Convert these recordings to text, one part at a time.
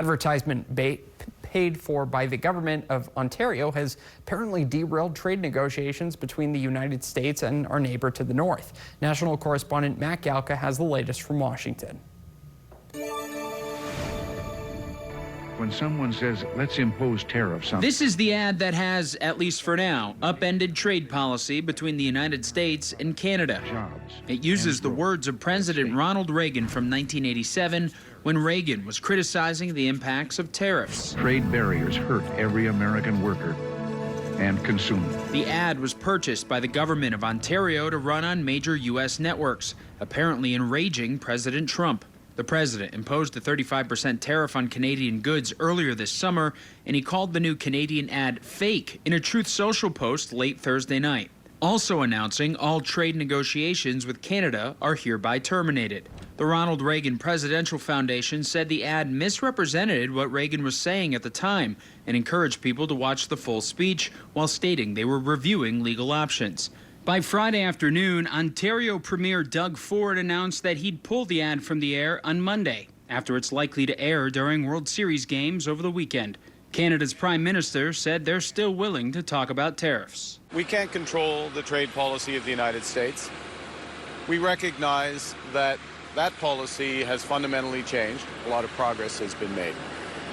Advertisement paid for by the government of Ontario has apparently derailed trade negotiations between the United States and our neighbor to the north. National correspondent Matt Galka has the latest from Washington. When someone says, let's impose tariffs on... This is the ad that has, at least for now, upended trade policy between the United States and Canada. It uses the words of President Ronald Reagan from 1987, when Reagan was criticizing the impacts of tariffs. Trade barriers hurt every American worker and consumer. The ad was purchased by the government of Ontario to run on major U.S. networks, apparently enraging President Trump. The president imposed a 35% tariff on Canadian goods earlier this summer, and he called the new Canadian ad fake in a Truth Social post late Thursday night, also announcing all trade negotiations with Canada are hereby terminated. The Ronald Reagan Presidential Foundation said the ad misrepresented what Reagan was saying at the time and encouraged people to watch the full speech while stating they were reviewing legal options. By Friday afternoon, Ontario Premier Doug Ford announced that he'd pull the ad from the air on Monday, after it's likely to air during World Series games over the weekend. Canada's Prime Minister said they're still willing to talk about tariffs. We can't control the trade policy of the United States. We recognize that that policy has fundamentally changed. A lot of progress has been made.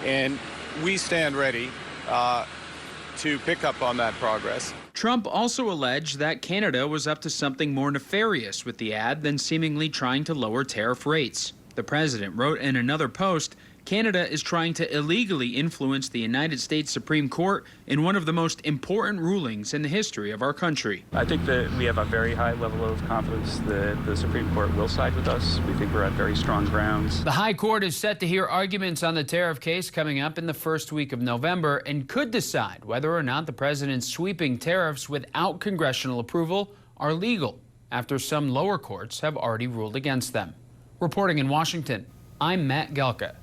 And we stand ready to pick up on that progress. Trump also alleged that Canada was up to something more nefarious with the ad than seemingly trying to lower tariff rates. The president wrote in another post, Canada is trying to illegally influence the United States Supreme Court in one of the most important rulings in the history of our country. I think that we have a very high level of confidence that the Supreme Court will side with us. We think we're on very strong grounds. The High Court is set to hear arguments on the tariff case coming up in the first week of November and could decide whether or not the president's sweeping tariffs without congressional approval are legal, after some lower courts have already ruled against them. Reporting in Washington, I'm Matt Galka.